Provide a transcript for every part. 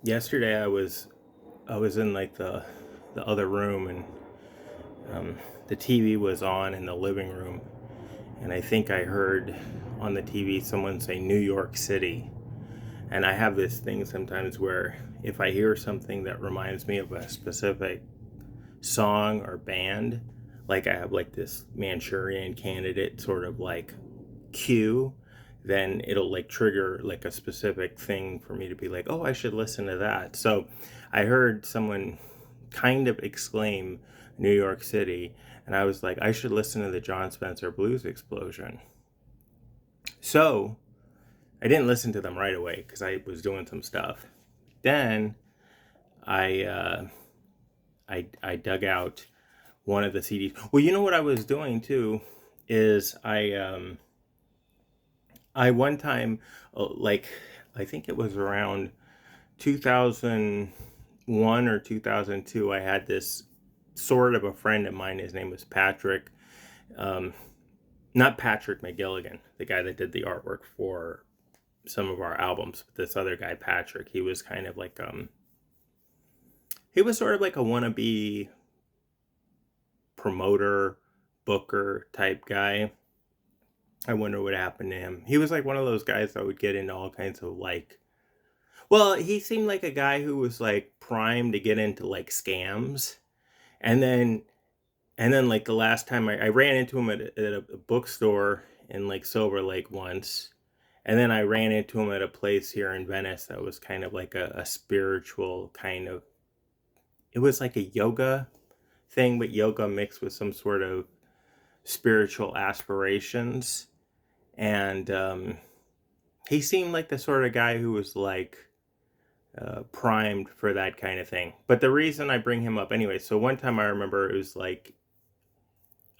Yesterday I was in like the other room, and um, the TV was on in the living room, and I think I heard on the TV someone say New York City. And I have this thing sometimes where if I hear something that reminds me of a specific song or band, like I have like this Manchurian Candidate sort of like cue, then it'll like trigger like a specific thing for me to be like, oh, I should listen to that. So I heard someone kind of exclaim New York City, and I was like, I should listen to the John Spencer Blues Explosion. So I didn't listen to them right away because I was doing some stuff. Then I I dug out one of the CDs. Well, you know what I was doing too is I one time, like, I think it was around 2001 or 2002, I had this sort of a friend of mine. His name was Patrick. Um, Not Patrick McGilligan, the guy that did the artwork for some of our albums, but this other guy, Patrick. He was kind of like, he was sort of like a wannabe promoter, booker type guy. I wonder what happened to him. He was like one of those guys that would get into all kinds of like, well, he seemed like a guy who was like primed to get into like scams. And then like the last time I ran into him at a bookstore in like Silver Lake once. And then I ran into him at a place here in Venice that was kind of like a spiritual kind of, it was like a yoga thing, but yoga mixed with some sort of spiritual aspirations. And he seemed like the sort of guy who was like primed for that kind of thing. But the reason I bring him up anyway, so one time I remember it was like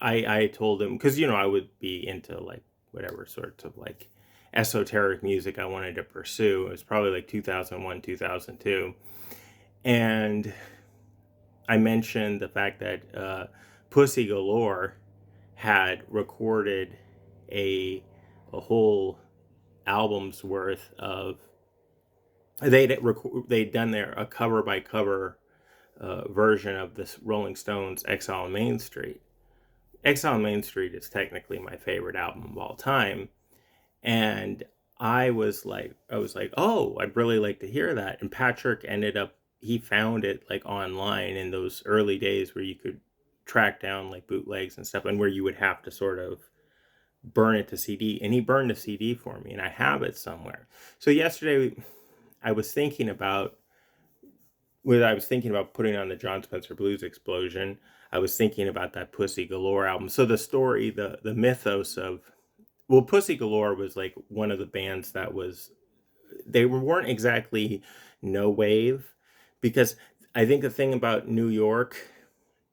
I told him, because I would be into like whatever sorts of like esoteric music I wanted to pursue. It was probably like 2001, 2002, and I mentioned the fact that Pussy Galore had recorded a whole album's worth of, they'd done their a cover by cover version of this Rolling Stones Exile on Main Street. Exile on Main Street is technically my favorite album of all time, and I was like, oh, I'd really like to hear that. And Patrick ended up, he found it like online in those early days where you could track down like bootlegs and stuff, and where you would have to sort of burn it to CD. And he burned a CD for me, and I have it somewhere. So yesterday, I was thinking about when I was thinking about putting on the John Spencer Blues Explosion, I was thinking about that Pussy Galore album. So the story, the mythos of, well, Pussy Galore was like one of the bands that was, they weren't exactly no wave, because I think the thing about New York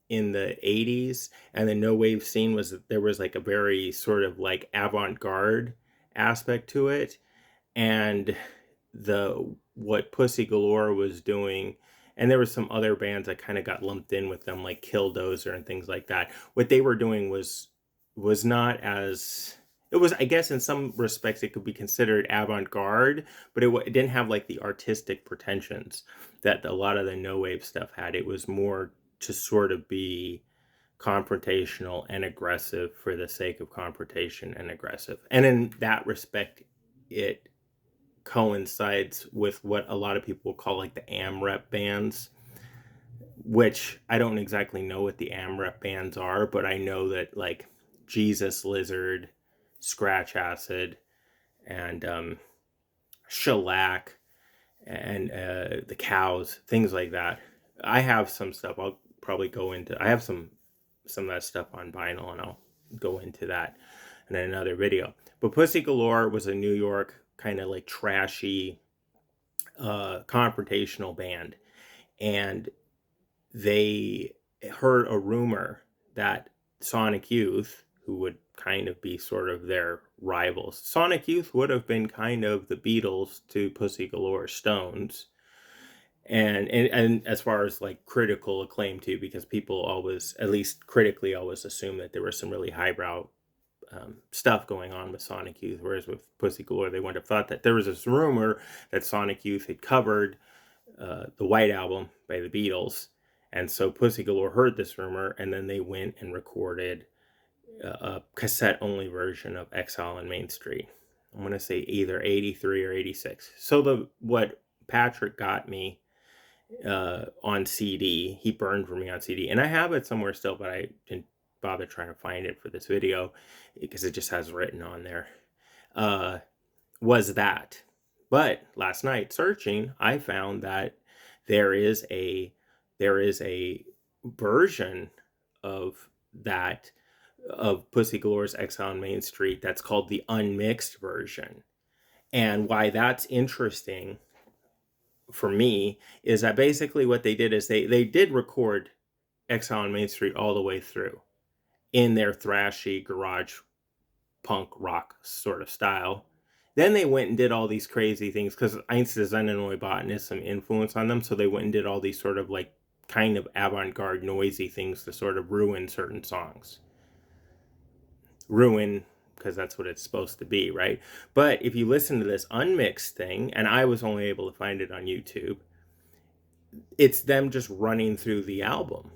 in the 80s and the no wave scene was that there was like a very sort of like avant-garde aspect to it. And the what Pussy Galore was doing, and there was some other bands that kind of got lumped in with them, like Killdozer and things like that. What they were doing was not as, it was, I guess in some respects it could be considered avant-garde, but it didn't have like the artistic pretensions that a lot of the no wave stuff had. It was more to sort of be confrontational and aggressive for the sake of confrontation and aggressive. And in that respect, it coincides with what a lot of people call like the AMREP bands, which I don't exactly know what the AMREP bands are, but I know that like Jesus Lizard, Scratch Acid, and Shellac, and the Cows, things like that. I have some stuff. I'll probably go into. I have some of that stuff on vinyl, and I'll go into that in another video. But Pussy Galore was a New York kind of like trashy, confrontational band, and they heard a rumor that Sonic Youth, who would kind of be sort of their rivals, Sonic Youth would have been kind of the Beatles to Pussy Galore Stones. And as far as like critical acclaim too, because people always, at least critically, always assume that there was some really highbrow stuff going on with Sonic Youth, whereas with Pussy Galore, they wouldn't have thought that. There was this rumor that Sonic Youth had covered the White Album by the Beatles. And so Pussy Galore heard this rumor, and then they went and recorded a cassette-only version of Exile on Main Street. I'm going to say either 83 or 86. So what Patrick got me on CD, he burned for me on CD, and I have it somewhere still, but I didn't bother trying to find it for this video because it just has written on there, was that. But last night searching, I found that there is a version of that, of Pussy Galore's Exile on Main Street, that's called the unmixed version. And why that's interesting for me is that basically what they did is they did record Exile on Main Street all the way through in their thrashy garage punk rock sort of style. Then they went and did all these crazy things because Einstürzende Neubauten is some influence on them. So they went and did all these sort of like kind of avant-garde noisy things to sort of ruin certain songs. Ruin, because that's what it's supposed to be, right? But if you listen to this unmixed thing, and I was only able to find it on YouTube, it's them just running through the album.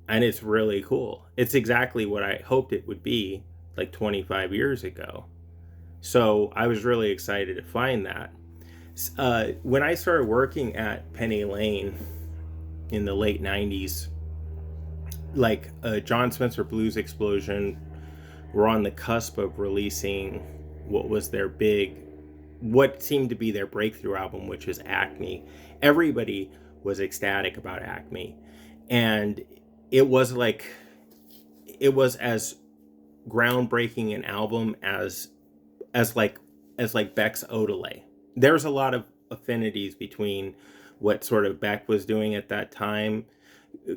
And it's really cool. It's exactly what I hoped it would be like 25 years ago. So I was really excited to find that. When I started working at Penny Lane in the late 90s, like Jon Spencer Blues Explosion were on the cusp of releasing what seemed to be their breakthrough album, which was Acme. Everybody was ecstatic about Acme. And it was as groundbreaking an album as Beck's Odelay. There's a lot of affinities between what sort of Beck was doing at that time,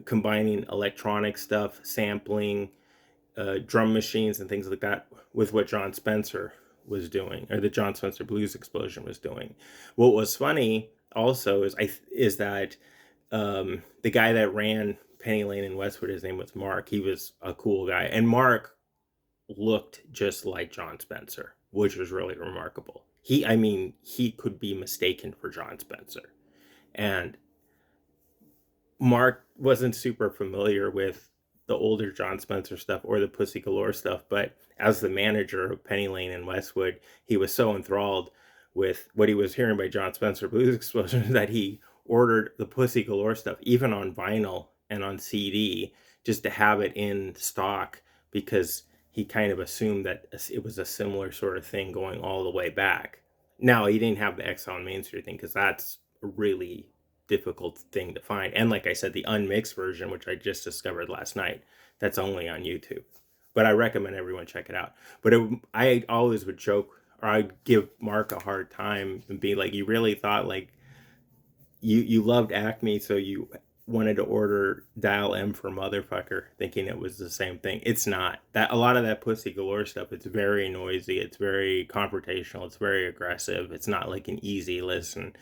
combining electronic stuff, sampling, drum machines and things like that, with what Jon Spencer was doing, or the Jon Spencer Blues Explosion was doing. What was funny also is that the guy that ran Penny Lane in Westwood, his name was Mark. He was a cool guy, and Mark looked just like Jon Spencer, which was really remarkable. He could be mistaken for Jon Spencer. And Mark wasn't super familiar with the older Jon Spencer stuff or the Pussy Galore stuff, but as the manager of Penny Lane in Westwood, he was so enthralled with what he was hearing by Jon Spencer Blues Explosion that he ordered the Pussy Galore stuff, even on vinyl and on CD, just to have it in stock, because he kind of assumed that it was a similar sort of thing going all the way back. Now, he didn't have the Exile on Main Street thing, because that's a really difficult thing to find. And like I said, the unmixed version, which I just discovered last night, that's only on YouTube. But I recommend everyone check it out. But I always would joke, or I'd give Mark a hard time and be like, you really thought like you loved Acme, so you wanted to order Dial M for Motherfucker, thinking it was the same thing. It's not. That a lot of that Pussy Galore stuff, it's very noisy, it's very confrontational, it's very aggressive. It's not like an easy listen.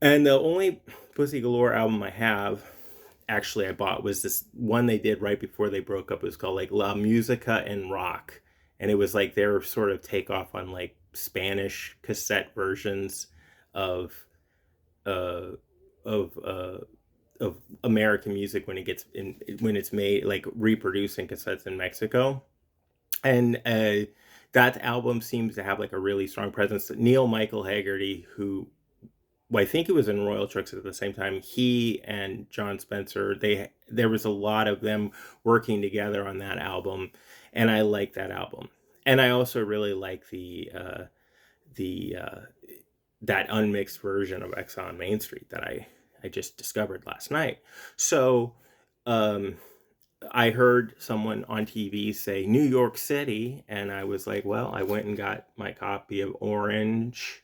And the only Pussy Galore album I bought was this one they did right before they broke up. It was called like La Musica en Rock, and it was like their sort of takeoff on like Spanish cassette versions of American music when it's made, like reproducing cassettes in Mexico. And that album seems to have like a really strong presence. Neil Michael Haggerty, who I think it was in Royal Tricks at the same time, he and Jon Spencer, there was a lot of them working together on that album, and I like that album. And I also really like that unmixed version of Exile on Main Street that I just discovered last night. So I heard someone on TV say New York City, and I was like, well, I went and got my copy of Orange,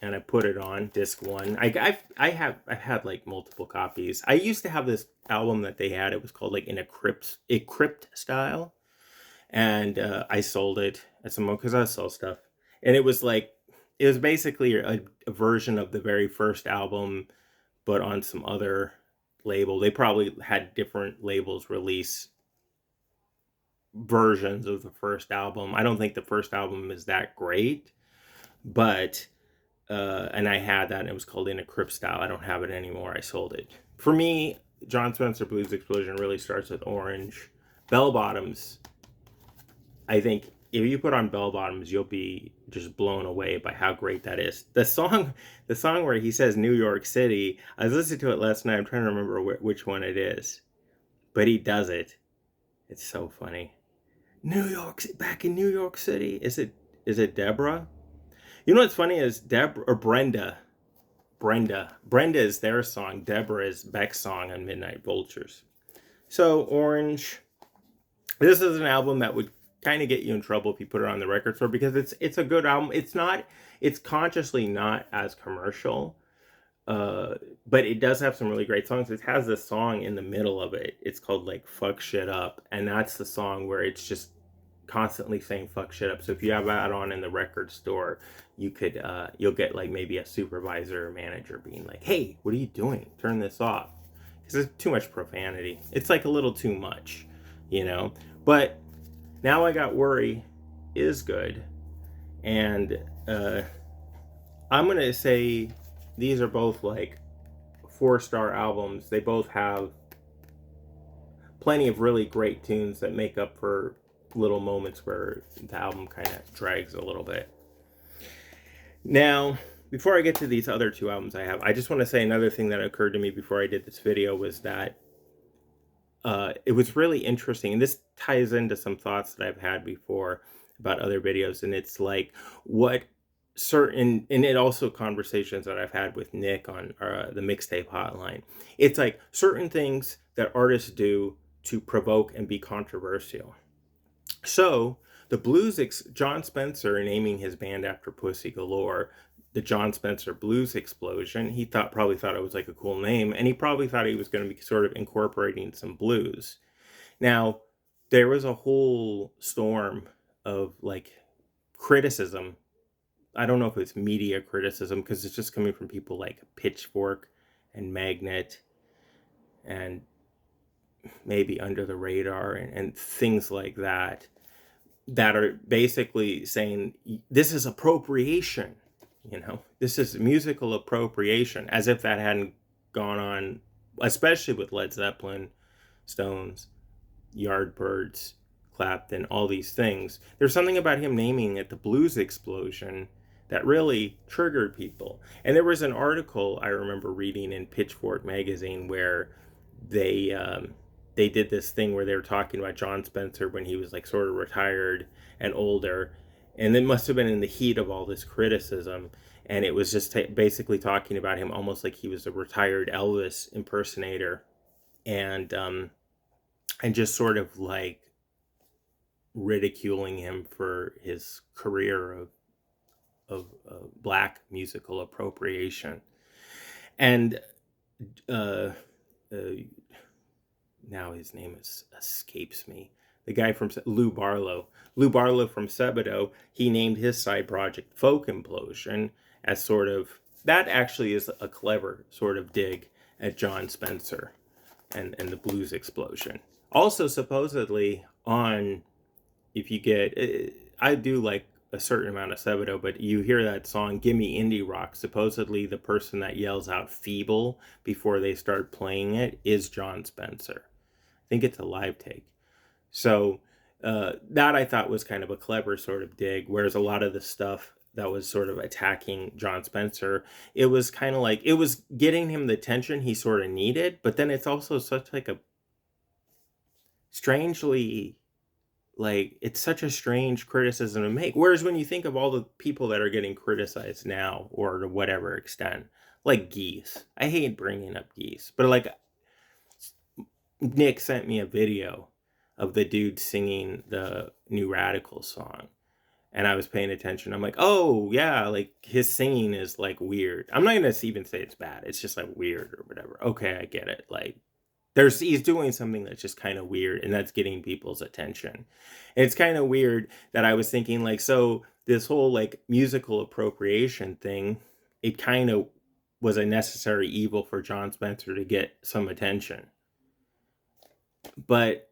and I put it on disc one. I've had like multiple copies. I used to have this album that they had. It was called like in a crypt style, and I sold it at some, because I sell stuff, and it was basically a version of the very first album, but on some other label. They probably had different labels release versions of the first album. I don't think the first album is that great, but and I had that, and it was called In a Crip Style. I don't have it anymore. I sold it. For me, John Spencer Blues Explosion really starts with Orange. Bell Bottoms, I think if you put on Bell Bottoms, you'll be just blown away by how great that is. The song where he says New York City, I was listening to it last night. I'm trying to remember which one it is, but he does it. It's so funny. New York, back in New York City. Is it Deborah? You know what's funny is Deborah or Brenda. Brenda is their song. Deborah is Beck's song on Midnight Vultures. So Orange. This is an album that would kind of get you in trouble if you put it on the record store, because it's a good album. It's consciously not as commercial, but it does have some really great songs. It has this song in the middle of it. It's called like "Fuck Shit Up," and that's the song where it's just constantly saying "fuck shit up." So if you have that on in the record store, you'll get like maybe a supervisor or manager being like, "Hey, what are you doing? Turn this off," because there's too much profanity. It's like a little too much, you know. But Now I Got Worry is good, and I'm gonna say these are both like 4-star albums. They both have plenty of really great tunes that make up for little moments where the album kind of drags a little bit. Now, before I get to these other two albums I have, I just want to say another thing that occurred to me before I did this video was that it was really interesting, and this ties into some thoughts that I've had before about other videos, and it's like what certain, and it also conversations that I've had with Nick on the Mixtape Hotline. It's like certain things that artists do to provoke and be controversial. So John Spencer, naming his band after Pussy Galore, the John Spencer Blues Explosion, he probably thought it was like a cool name, and he probably thought he was going to be sort of incorporating some blues. Now, there was a whole storm of like criticism. I don't know if it's media criticism, because it's just coming from people like Pitchfork and Magnet and maybe Under the Radar and things like that are basically saying this is appropriation. This is musical appropriation, as if that hadn't gone on, especially with Led Zeppelin, Stones, Yardbirds, Clapton, all these things. There's something about him naming it the Blues Explosion that really triggered people. And there was an article I remember reading in Pitchfork magazine where they did this thing where they were talking about John Spencer when he was like sort of retired and older, and it must have been in the heat of all this criticism, and it was just basically talking about him almost like he was a retired Elvis impersonator, and just sort of like ridiculing him for his career of black musical appropriation. And now his name escapes me. The guy from Lou Barlow from Sebadoh, he named his side project Folk Implosion as sort of, that actually is a clever sort of dig at John Spencer and the Blues Explosion. Also, supposedly on, if you get, I do like a certain amount of Sebadoh, but you hear that song Gimme Indie Rock, supposedly the person that yells out feeble before they start playing it is John Spencer. I think it's a live take. So that I thought was kind of a clever sort of dig, whereas a lot of the stuff that was sort of attacking John Spencer, it was kind of like, it was getting him the attention he sort of needed, but then it's also such like a strangely, like, it's such a strange criticism to make. Whereas when you think of all the people that are getting criticized now, or to whatever extent, like Geese, I hate bringing up Geese, but like Nick sent me a video of the dude singing the New Radical song, and I was paying attention. I'm like, oh yeah, like his singing is like weird. I'm not gonna even say it's bad. It's just like weird or whatever. Okay, I get it. Like he's doing something that's just kind of weird, and that's getting people's attention. And it's kind of weird that I was thinking like, so this whole like musical appropriation thing, it kind of was a necessary evil for John Spencer to get some attention. But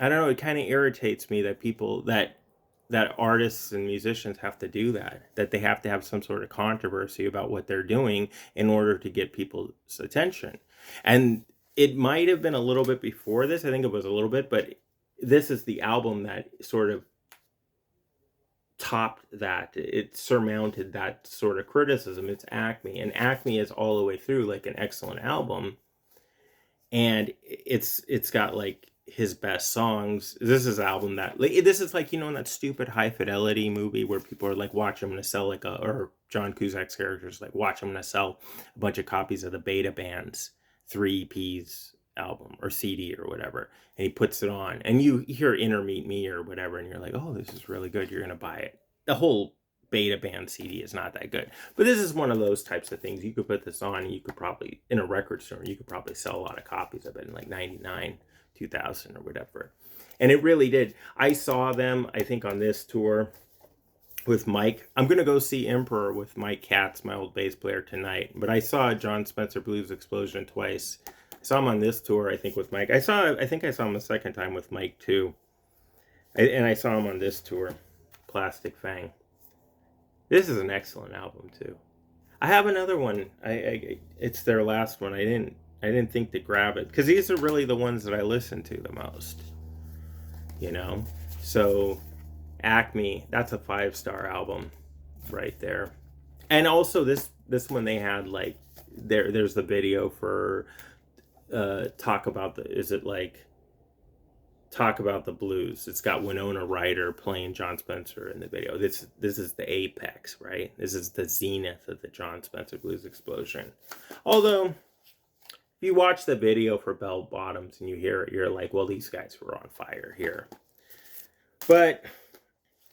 I don't know, it kind of irritates me that people that that artists and musicians have to do that they have to have some sort of controversy about what they're doing in order to get people's attention. And it might have been a little bit before this. I think it was a little bit, but this is the album that sort of topped that. It surmounted that sort of criticism. It's Acme, and Acme is all the way through like an excellent album. And it's got like his best songs. This is an album that, like, this is like, in that stupid High Fidelity movie where people are like, watch, I'm gonna sell like or John Cusack's character's like, watch, I'm gonna sell a bunch of copies of the Beta Band's 3 EPs album or CD or whatever, and he puts it on, and you hear Inner Meet Me or whatever, and you're like, oh, this is really good, you're gonna buy it. The whole Beta Band CD is not that good, but this is one of those types of things. You could put this on and you could probably, in a record store, you could probably sell a lot of copies of it in like 99, 2000 or whatever. And it really did. I saw them, I think, on this tour with Mike. I'm gonna go see Emperor with Mike Katz, my old bass player, tonight, but I saw John Spencer Blues Explosion twice. I saw him on this tour, I think, with Mike. I think I saw him a second time with Mike too, and I saw him on this tour, Plastic Fang. This is an excellent album too. I have another one. It's their last one. I didn't think to grab it because these are really the ones that I listen to the most. So Acme, that's a 5-star album right there. And also this one they had like there's the video for Talk About the Blues. It's got Winona Ryder playing John Spencer in the video. This is the apex, right? This is the zenith of the John Spencer Blues Explosion. Although, if you watch the video for Bell Bottoms and you hear it, you're like, well, these guys were on fire here. But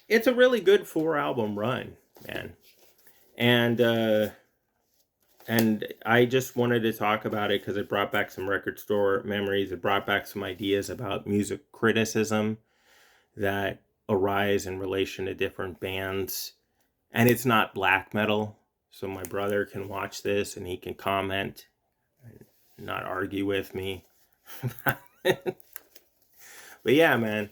it's a really good 4-album run, man. And I just wanted to talk about it because it brought back some record store memories. It brought back some ideas about music criticism that arise in relation to different bands. And it's not black metal, so my brother can watch this and he can comment and not argue with me. But yeah, man.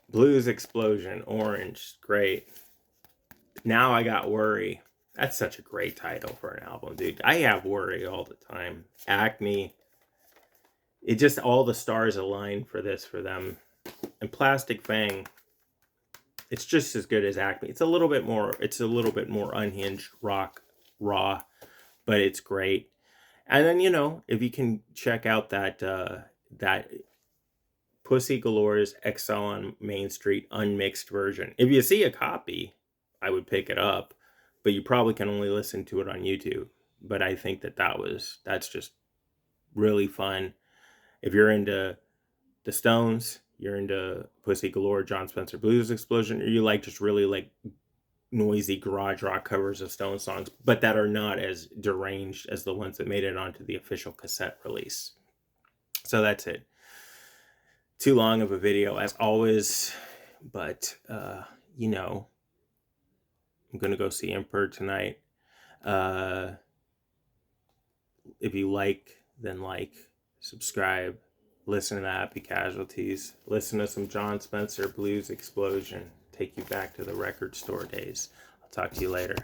Blues Explosion, Orange, great. Now I Got Worry. That's such a great title for an album, dude. I have worry all the time. Acme. It just, all the stars align for this for them. And Plastic Fang, it's just as good as Acme. It's a little bit more unhinged, rock, raw, but it's great. And then, if you can check out that Pussy Galore's Exile on Main Street unmixed version. If you see a copy, I would pick it up. But you probably can only listen to it on YouTube. But I think that's just really fun. If you're into the Stones, you're into Pussy Galore, John Spencer Blues Explosion, or you like just really like noisy garage rock covers of Stone songs, but that are not as deranged as the ones that made it onto the official cassette release. So that's it. Too long of a video as always, but I'm going to go see Emperor tonight. If you like, then subscribe, listen to the Happy Casualties, listen to some John Spencer Blues Explosion, take you back to the record store days. I'll talk to you later.